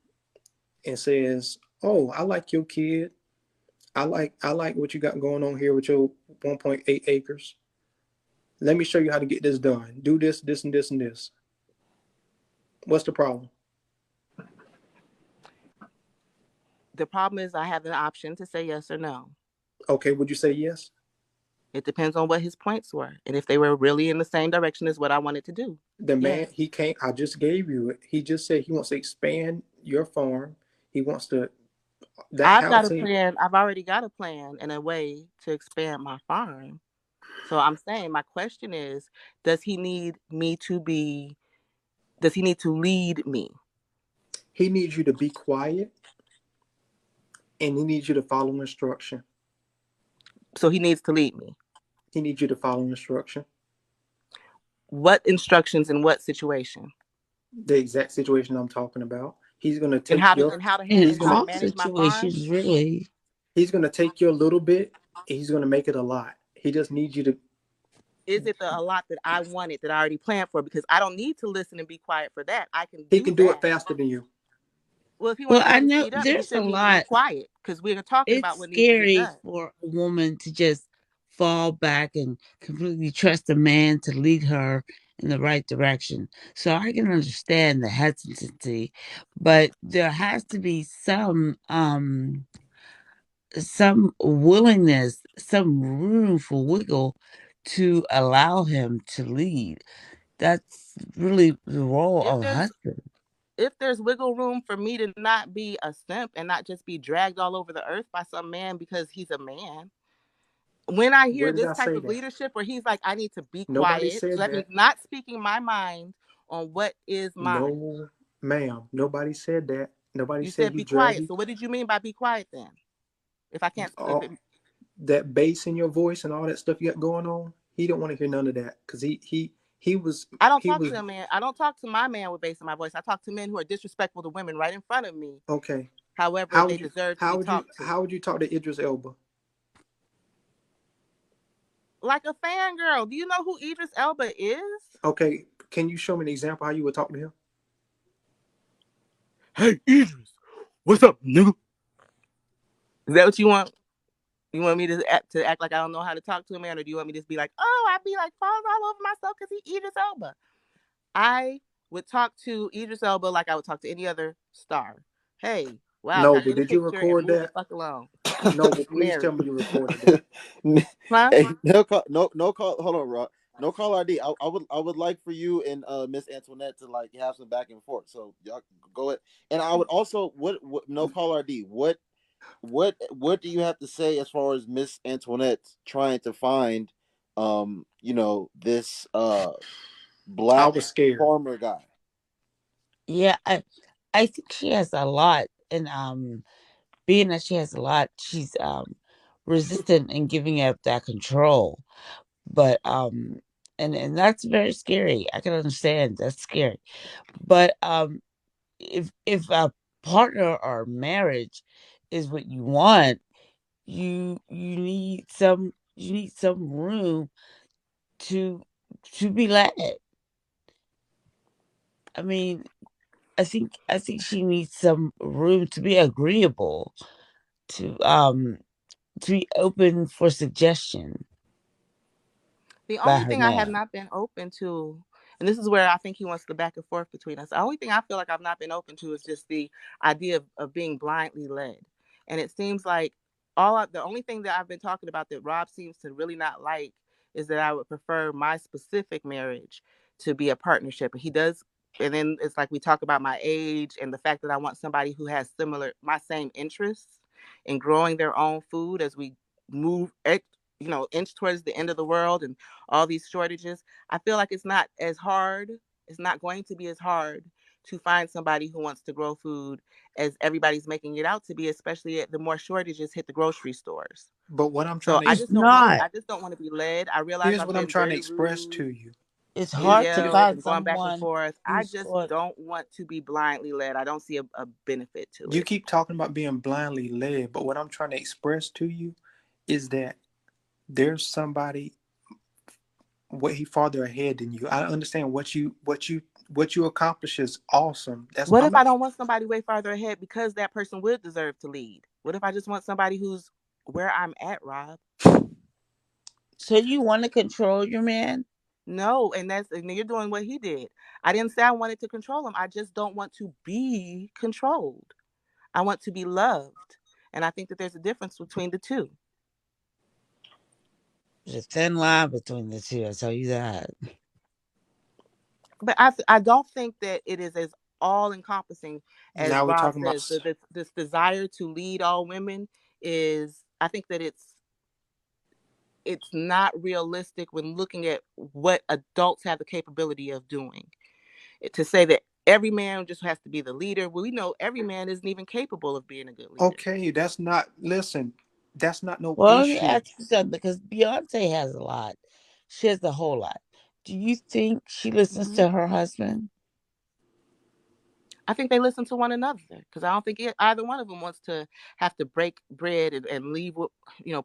and says, oh, I like your kid. I like what you got going on here with your 1.8 acres. Let me show you how to get this done. Do this, this, and this, and this. What's the problem? The problem is I have an option to say yes or no. Okay, would you say yes? It depends on what his points were and if they were really in the same direction as what I wanted to do. The man, Yes. he can't, I just gave you it. He just said he wants to expand your farm. He wants to, that I've got a housing. plan. I've already got a plan and a way to expand my farm. So I'm saying my question is, does he need to lead me? He needs you to be quiet and he needs you to follow instruction. So he needs to lead me. He needs you to follow instruction. What instructions in what situation? The exact situation I'm talking about. He's gonna And take how your. to and how to in He's and how gonna. to all manage my farm? situations, really. He's gonna take your little bit. And he's gonna make it a lot. He just needs you to. Is it a lot that I wanted that I already planned for? Because I don't need to listen and be quiet for that. I can He do can do it that. faster than you. Well, if he Well, wants I something to know speed up, he there's a shouldn't need to be lot. quiet because we're talking about It's what needs to get scary done. for a woman to just fall back and completely trust a man to lead her in the right direction. So I can understand the hesitancy, but there has to be some willingness, some room for wiggle to allow him to lead. That's really the role If of a there's husband. if there's wiggle room for me to not be a simp and not just be dragged all over the earth by some man because he's a man. When I hear Where did this I type say of that? leadership where he's like, I need to be Nobody quiet. So said that means that. not speaking my mind on what is mine. No, ma'am. Nobody said that. Nobody You said said he be dragged quiet. you. So what did you mean by be quiet then? If I can't, All that bass in your voice and all that stuff you got going on. He don't want to hear none of that because he was I don't he talk was to a man. I don't talk to my man with bass in my voice. I talk to men who are disrespectful to women right in front of me. okay. However, they deserve to be talked to. How would you talk to Idris Elba? Like a fangirl. Do you know who Idris Elba is? Okay, can you show me an example how you would talk to him? Hey Idris, what's up, nigga? Is that what you want? You want me to act like I don't know how to talk to a man, or do you want me to just be like, oh, I'd be like falling all over myself because he Idris Elba? I would talk to Idris Elba like I would talk to any other star. Hey, wow, No, can I but get a did you picture and record move the that? fuck along? No, but please tell married. me you recorded that. Huh? Hey, no call. Hold on, Rob. No call ID. I would like for you and Miss Antoinette to like have some back and forth. So y'all go ahead. And I would also what no call ID. What do you have to say as far as Miss Antoinette trying to find this I black was scared. farmer guy? Yeah, I think she has a lot, and being that she has a lot, she's resistant in giving up that control. But and that's very scary. I can understand that's scary. But if a partner or marriage is what you want, you need some room to be led. I mean, I think she needs some room to be agreeable, to be open for suggestion The by only her thing I have man. not been open to, and this is where I think he wants the back and forth between us. The only thing I feel like I've not been open to is just the idea of being blindly led. And it seems like the only thing that I've been talking about that Rob seems to really not like is that I would prefer my specific marriage to be a partnership. And he does. And then it's like we talk about my age and the fact that I want somebody who has my same interests in growing their own food as we move, inch towards the end of the world and all these shortages. I feel like it's not as hard. It's not going to be as hard to find somebody who wants to grow food as everybody's making it out to be, especially the more shortages hit the grocery stores. But what I'm So trying to It's not. I just don't want to be led. I realize here's I've what I'm been trying to very express rude to you. It's and hard Here's to here's yelled find and gone back and someone forth. I who's just going. don't want to be blindly led. I don't see a benefit to You it. keep talking about being blindly led, but what I'm trying to express to you is that there's somebody way farther ahead than you. I understand what you accomplish is awesome. That's What I'm if I not don't want somebody way farther ahead because that person would deserve to lead? What if I just want somebody who's where I'm at, Rob? So you want to control your man? No, and you're doing what he did. I didn't say I wanted to control him. I just don't want to be controlled. I want to be loved. And I think that there's a difference between the two. There's a thin line between the two. I tell you that. But I don't think that it is as all encompassing as now we're Rob talking about says. This desire to lead all women is, I think that it's not realistic when looking at what adults have the capability of doing. To say that every man just has to be the leader, well, we know every man isn't even capable of being a good leader. okay, that's not no Well, let me issue. ask you something because Beyonce has a lot. She has a whole lot. Do you think she listens Hmm. to her husband? I think they listen to one another because I don't think either one of them wants to have to break bread and leave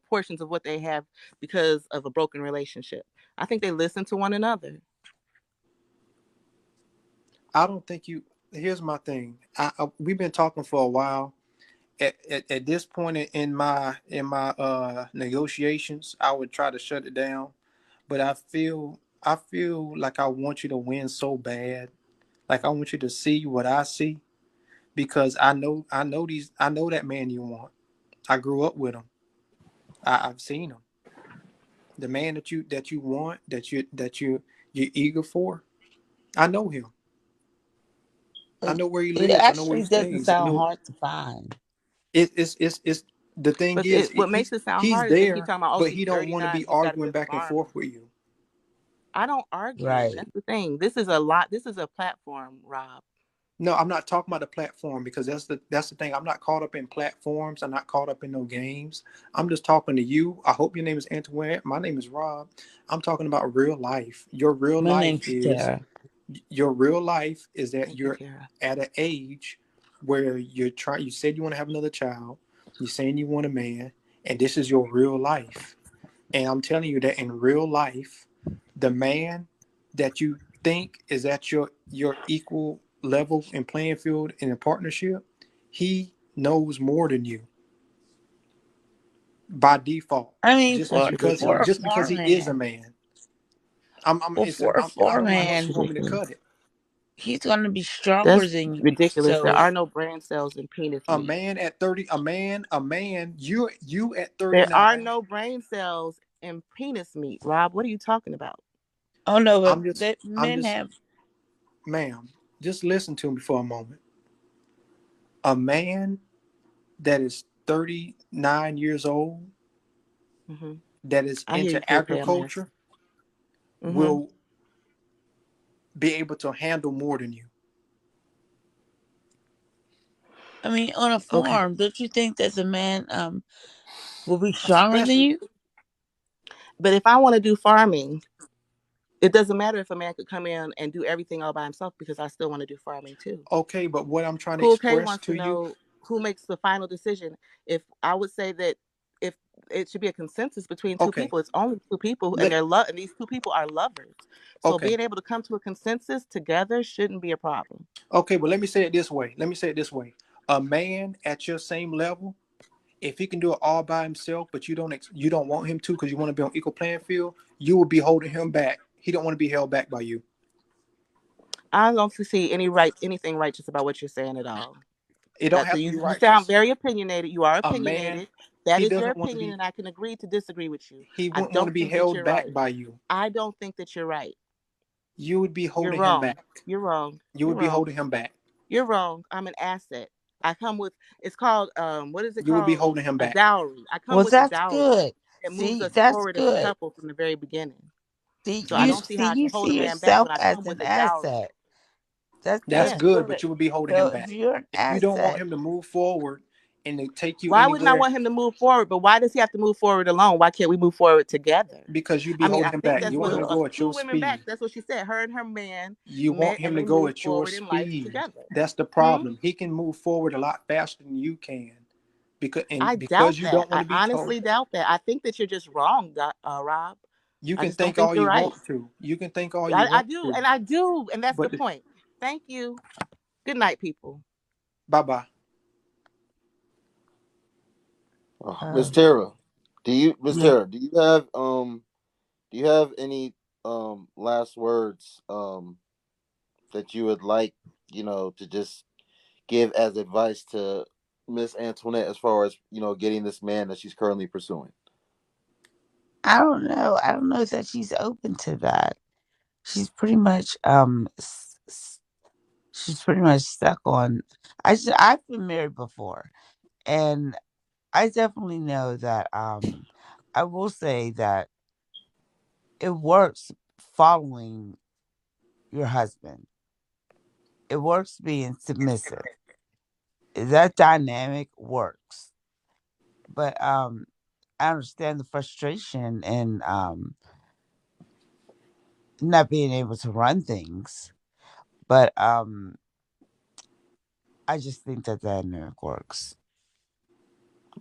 portions of what they have because of a broken relationship. I think they listen to one another. I don't think you here's my thing. We've been talking for a while. At this point in my negotiations, I would try to shut it down, but I feel like I want you to win so bad. Like I want you to see what I see because I know that man you want. I grew up with him. I've seen him. The man that you want, you're eager for. I know him. I It, know where he it lives. I know where actually he doesn't stays. I sound know hard to find. it's the thing But is what makes it sound he's hard is they keep there, talking about, oh, but he's he don't want to 39, be he's got a arguing good back and farm. forth with you. I don't argue. Right. That's the thing. This is a lot. This is a platform, Rob. No, I'm not talking about the platform because that's the thing. I'm not caught up in platforms. I'm not caught up in no games. I'm just talking to you. I hope your name is Antoinette. My name is Rob. I'm talking about real life. My name's Tara. Your real life is that Thank you, you're Tara. at an age where you said you want to have another child. You're saying you want a man, and this is your real life. And I'm telling you that in real life, the man that you think is at your equal level and playing field in a partnership, he knows more than you by default. I mean, Just That's because for a ridiculous. he is a farmman. man. For a I don't know how else farmman, you want me to Ridiculous. cut it. he's gonna be stronger That's than you. ridiculous. There So are no brain cells in penis A meat. man at 30, you at There are 39. no brain cells in penis meat, Rob. What are you talking about? oh no, but I'm just, that I'm men just, have. ma'am, just listen to me for a moment. A man that is 39 years old, Hmm. that is I hear you, into Kid Pamela. agriculture, Hmm. will be able to handle more than you. I mean, on a Okay. farm, don't you think that the man will be stronger than Especially, you? But if I want to do farming, it doesn't matter if a man could come in and do everything all by himself because I still want to do farming too. okay, but what I'm trying to Cool K express wants to to you, know who makes the final decision. If I would say that if it should be a consensus between two okay, people, it's only two people, and let, and these two people are lovers. So okay, being able to come to a consensus together shouldn't be a problem. okay, but let me say it this way. Let me say it this way. A man at your same level, if he can do it all by himself, but you don't want him to because you want to be on equal playing field, you will be holding him back. He don't want to be held back by you. I don't see anything righteous about what you're saying at all. It don't So have to be you sound righteous. very opinionated. You are A man, opinionated. That he is your doesn't want to opinion, be. and I can agree to disagree with you. He I wouldn't want to don't be think that held you're back right. by you. I don't think that you're right. You would be You're holding him wrong. back. You're wrong. You You're would be wrong. holding him back. You're wrong. I'm an asset. I come with, it's called what is it You would be called? holding him A back. dowry. I come Well, with a that's dowry good. that moves See, us that's forward as a good. couple from the very beginning. See, So I you don't Yes, see how I can you hold a see man back yourself when I as come with an a dowry. asset. That's that's Yes, good, good. but you would be holding So him if back. you're an If you don't want asset, him to move forward and to take you why wouldn't I anywhere, want him to move forward? But why does he have to move forward alone? Why can't we move forward together? because you'd be I mean, holding I him think back. that's You want what him to well, go at two your women back. speed. That's what she said. Her and her man You want met him and to they go moved at your forward in life speed. together. That's the Hmm? problem. He can move forward a lot faster than you can, I doubt because you that. don't want I to be told. honestly doubt that. I think that you're just wrong, Rob. You I can just don't think think all you're you right. want to. You can think all you I want do, to. and I do, and that's the But point. Thank you. Good night, people. bye bye. Miss uh, Tara, yeah. do you have any last words that you would like, to just give as advice to Miss Antoinette as far as, getting this man that she's currently pursuing? I don't know. I don't know that she's open to that. She's pretty much she's pretty much stuck on. I've been married before, and I definitely know that. I will say that it works following your husband. It works being submissive. That dynamic works, but I understand the frustration and not being able to run things, but I just think that dynamic works.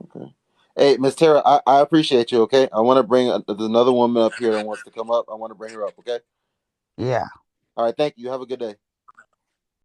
Okay. Hey, Miss Tara, I appreciate you. Okay, I want to bring there's another woman up here that wants to come up. I want to bring her up. Okay. Yeah. All right. Thank you. Have a good day.